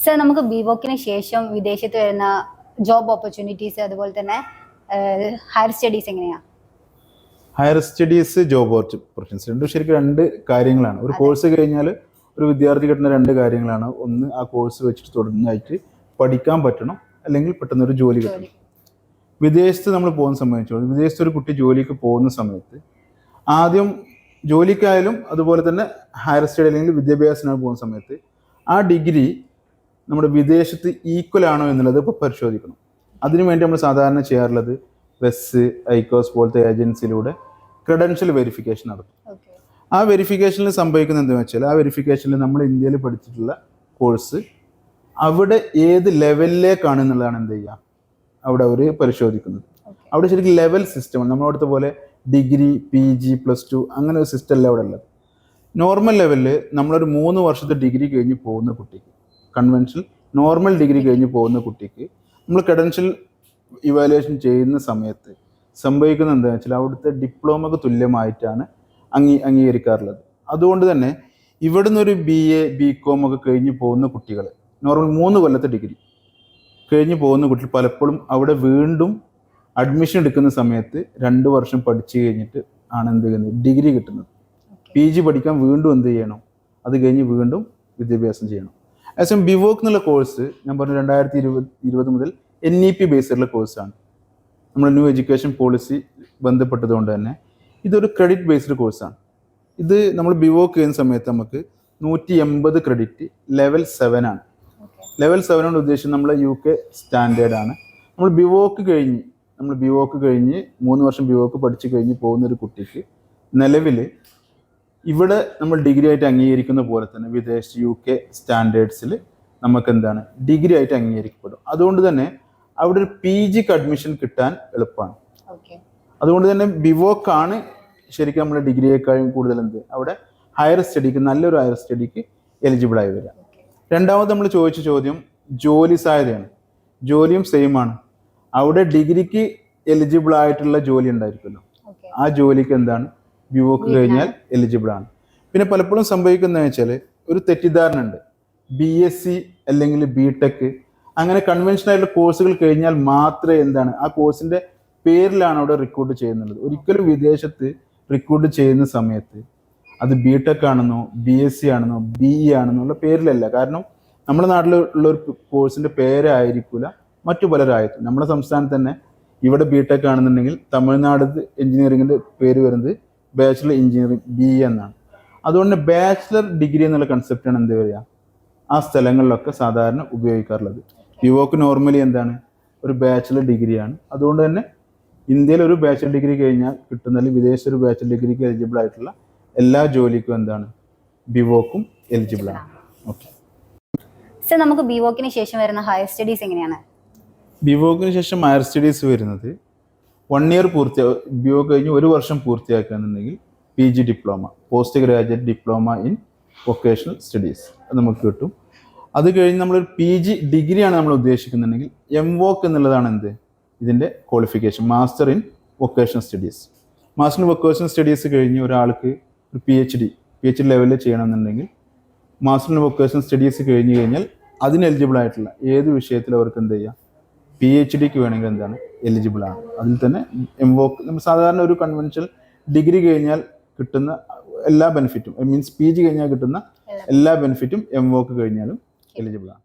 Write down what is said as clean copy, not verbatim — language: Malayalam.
സർ, നമുക്ക് ബിവോക്കിന് ശേഷം വിദേശത്ത് വരുന്ന ജോബ് ഓപ്പർച്യൂണിറ്റീസ് അതുപോലെ തന്നെ ഹയർ സ്റ്റഡീസ് എങ്ങനെയാണ്? ഹയർ സ്റ്റഡീസ്, ജോബ് ഓപ്പർച്യൂണിറ്റീസ് രണ്ടും ശരിക്കും രണ്ട് കാര്യങ്ങളാണ്. ഒരു കോഴ്സ് കഴിഞ്ഞാൽ ഒരു വിദ്യാർത്ഥി കിട്ടുന്ന രണ്ട് കാര്യങ്ങളാണ്. ഒന്ന്, ആ കോഴ്സ് വെച്ചിട്ട് തുടർന്നായിട്ട് പഠിക്കാൻ പറ്റണം, അല്ലെങ്കിൽ പെട്ടെന്ന് ഒരു ജോലി കിട്ടണം. വിദേശത്ത് നമ്മൾ പോകുന്ന സമയത്ത്, വിദേശത്ത് ഒരു കുട്ടി ജോലിക്ക് പോകുന്ന സമയത്ത് ആദ്യം ജോലിക്കായാലും അതുപോലെ തന്നെ ഹയർ സ്റ്റഡി അല്ലെങ്കിൽ വിദ്യാഭ്യാസത്തിനായി പോകുന്ന സമയത്ത് ആ ഡിഗ്രി നമ്മുടെ വിദേശത്ത് ഈക്വൽ ആണോ എന്നുള്ളത് ഇപ്പോൾ പരിശോധിക്കണം. അതിനുവേണ്ടി നമ്മൾ സാധാരണ ചെയ്യാറുള്ളത് ബസ്, ഐക്കോസ് പോലത്തെ ഏജൻസിയിലൂടെ ക്രെഡൻഷ്യൽ വെരിഫിക്കേഷൻ നടത്തും. ആ വെരിഫിക്കേഷനിൽ സംഭവിക്കുന്നത് എന്താണെന്ന് വെച്ചാൽ, ആ വെരിഫിക്കേഷനിൽ നമ്മൾ ഇന്ത്യയിൽ പഠിച്ചിട്ടുള്ള കോഴ്സ് അവിടെ ഏത് ലെവലിലേക്കാണ് എന്നുള്ളതാണ് എന്ത് ചെയ്യുക, അവിടെ അവർ പരിശോധിക്കുന്നത്. അവിടെ ശരിക്കും ലെവൽ സിസ്റ്റമാണ്. നമ്മളവിടുത്തെ പോലെ ഡിഗ്രി, PG, +2 അങ്ങനെ ഒരു സിസ്റ്റം അല്ല അവിടെ ഉള്ളത്. നോർമൽ ലെവലിൽ നമ്മളൊരു 3 വർഷത്തെ ഡിഗ്രി കഴിഞ്ഞ് പോകുന്ന കുട്ടിക്ക്, കൺവെൻഷണൽ നോർമൽ ഡിഗ്രി കഴിഞ്ഞ് പോകുന്ന കുട്ടിക്ക് നമ്മൾ ക്രെഡൻഷ്യൽ ഇവാലുവേഷൻ ചെയ്യുന്ന സമയത്ത് സംഭവിക്കുന്നത് എന്താണെന്ന് വെച്ചാൽ അവിടുത്തെ ഡിപ്ലോമക്ക് തുല്യമായിട്ടാണ് അംഗീകരിക്കാറുള്ളത്. അതുകൊണ്ട് തന്നെ ഇവിടുന്ന് ഒരു BA, BCom ഒക്കെ കഴിഞ്ഞ് പോകുന്ന കുട്ടികൾ, നോർമൽ 3 കൊല്ലത്തെ ഡിഗ്രി കഴിഞ്ഞ് പോകുന്ന കുട്ടികൾ പലപ്പോഴും അവിടെ വീണ്ടും അഡ്മിഷൻ എടുക്കുന്ന സമയത്ത് 2 വർഷം പഠിച്ചു കഴിഞ്ഞിട്ട് ആണ് എന്ത് ചെയ്യുന്നത്, ഡിഗ്രി കിട്ടുന്നത്. PG പഠിക്കാൻ വീണ്ടും എന്ത് ചെയ്യണം, അത് കഴിഞ്ഞ് വീണ്ടും വിദ്യാഭ്യാസം ചെയ്യണം. അതേസമയം ബിവോക്ക് എന്നുള്ള കോഴ്സ് ഞാൻ പറഞ്ഞു 2020 മുതൽ NEP ബേസ്ഡുള്ള കോഴ്സാണ്. നമ്മൾ ന്യൂ എഡ്യൂക്കേഷൻ പോളിസി ബന്ധപ്പെട്ടതുകൊണ്ട് തന്നെ ഇതൊരു ക്രെഡിറ്റ് ബേസ്ഡ് കോഴ്സാണ്. ഇത് നമ്മൾ ബിവോക്ക് ചെയ്യുന്ന സമയത്ത് നമുക്ക് 180 ക്രെഡിറ്റ് ലെവൽ 7 ആണ്. ലെവൽ 7 കൊണ്ട് ഉദ്ദേശിച്ചത് നമ്മൾ UK സ്റ്റാൻഡേർഡാണ്. നമ്മൾ ബിവോക്ക് കഴിഞ്ഞ് 3 വർഷം ബിവോക്ക് പഠിച്ചു കഴിഞ്ഞ് പോകുന്ന ഒരു കുട്ടിക്ക് നിലവിൽ ഇവിടെ നമ്മൾ ഡിഗ്രി ആയിട്ട് അംഗീകരിക്കുന്ന പോലെ തന്നെ വിദേശ UK സ്റ്റാൻഡേർഡ്സിൽ നമുക്ക് എന്താണ് ഡിഗ്രി ആയിട്ട് അംഗീകരിക്കപ്പെടും. അതുകൊണ്ട് തന്നെ അവിടെ ഒരു PGക്ക് അഡ്മിഷൻ കിട്ടാൻ എളുപ്പമാണ്. അതുകൊണ്ട് തന്നെ ബിവോക്കാണ് ശരിക്കും നമ്മൾ ഡിഗ്രിയേക്കാളും കൂടുതൽ അവിടെ ഹയർ സ്റ്റഡിക്ക്, നല്ലൊരു ഹയർ സ്റ്റഡിക്ക് എലിജിബിൾ ആയി വരിക. രണ്ടാമത് നമ്മൾ ചോദിച്ച ചോദ്യം ജോലി സാധ്യതയാണ്. ജോലിയും സെയിം ആണ്. അവിടെ ഡിഗ്രിക്ക് എലിജിബിൾ ആയിട്ടുള്ള ജോലി ഉണ്ടായിരിക്കുമല്ലോ, ആ ജോലിക്ക് എന്താണ് ബിവോക്ക് കഴിഞ്ഞാൽ എലിജിബിൾ ആണ്. പിന്നെ പലപ്പോഴും സംഭവിക്കുന്നതെന്ന് വെച്ചാൽ ഒരു തെറ്റിദ്ധാരണ ഉണ്ട്, BSc അല്ലെങ്കിൽ BTech അങ്ങനെ കൺവെൻഷനൽ ആയിട്ടുള്ള കോഴ്സുകൾ കഴിഞ്ഞാൽ മാത്രമേ എന്താണ് ആ കോഴ്സിന്റെ പേരിലാണ് അവിടെ റിക്രൂട്ട് ചെയ്യുന്നത്. ഒരിക്കലും വിദേശത്ത് റിക്രൂട്ട് ചെയ്യുന്ന സമയത്ത് അത് BTech ആണെന്നോ BSc ആണെന്നോ BE ആണെന്നുള്ള പേരിലല്ല. കാരണം നമ്മുടെ നാട്ടിലുള്ള ഒരു കോഴ്സിന്റെ പേരായിരിക്കില്ല മറ്റു പലരായിട്ടും. നമ്മുടെ സംസ്ഥാനത്ത് തന്നെ ഇവിടെ BTech ആണെന്നുണ്ടെങ്കിൽ തമിഴ്നാട് എഞ്ചിനീയറിംഗിന്റെ പേര് വരുന്നത് ബാച്ചിലർ എഞ്ചിനീയറിംഗ് BE എന്നാണ്. അതുകൊണ്ട് ബാച്ചിലർ ഡിഗ്രി എന്നുള്ള കൺസെപ്റ്റാണ് എന്ത് വരിക ആ സ്ഥലങ്ങളിലൊക്കെ സാധാരണ ഉപയോഗിക്കാറുള്ളത്. ബിവോക്ക് നോർമലി എന്താണ് ഒരു ബാച്ചിലർ ഡിഗ്രിയാണ്. അതുകൊണ്ട് തന്നെ ഇന്ത്യയിൽ ഒരു ബാച്ചിലർ ഡിഗ്രി കഴിഞ്ഞാൽ കിട്ടുന്നതിൽ വിദേശ ഒരു ബാച്ചിലർ ഡിഗ്രിക്ക് എലിജിബിൾ ആയിട്ടുള്ള എല്ലാ ജോലിക്കും എന്താണ് ബിവോക്കും എലിജിബിൾ ആണ്. ഓക്കെ സർ, നമുക്ക് ബിവോക്കിന് ശേഷം വരുന്ന ഹയർ സ്റ്റഡീസ് എങ്ങനെയാണ്? ബിവോക്കിന് ശേഷം ഹയർ സ്റ്റഡീസ് വരുന്നത് 1 ഇയർ ബിവോക്ക് കഴിഞ്ഞ് 1 വർഷം പൂർത്തിയാക്കുകയാണെന്നുണ്ടെങ്കിൽ PG diploma, post graduate diploma in vocational studies അത് നമുക്ക് കിട്ടും. അത് കഴിഞ്ഞ് നമ്മളൊരു PG ഡിഗ്രിയാണ് നമ്മൾ ഉദ്ദേശിക്കുന്നുണ്ടെങ്കിൽ MVOC എന്നുള്ളതാണ് ഇതിൻ്റെ qualification, master in vocational studies. Master in vocational studies കഴിഞ്ഞ് ഒരാൾക്ക് ഒരു PhD ലെവലിൽ ചെയ്യണമെന്നുണ്ടെങ്കിൽ മാസ്റ്റർ ഇൻ വൊക്കേഷണൽ സ്റ്റഡീസ് കഴിഞ്ഞ് കഴിഞ്ഞാൽ അതിന് എലിജിബിൾ ആയിട്ടുള്ള ഏത് വിഷയത്തിൽ അവർക്ക് എന്ത് ചെയ്യാം, PhDക്ക് വേണമെങ്കിൽ എന്താണ് എലിജിബിൾ ആണ്. അതിൽ തന്നെ MVOC നമ്മൾ സാധാരണ ഒരു കൺവെൻഷണൽ ഡിഗ്രി കഴിഞ്ഞാൽ കിട്ടുന്ന എല്ലാ ബെനിഫിറ്റും, മീൻസ് PG കഴിഞ്ഞാൽ കിട്ടുന്ന എല്ലാ ബെനിഫിറ്റും MVOC കഴിഞ്ഞാലും എലിജിബിൾ ആണ്.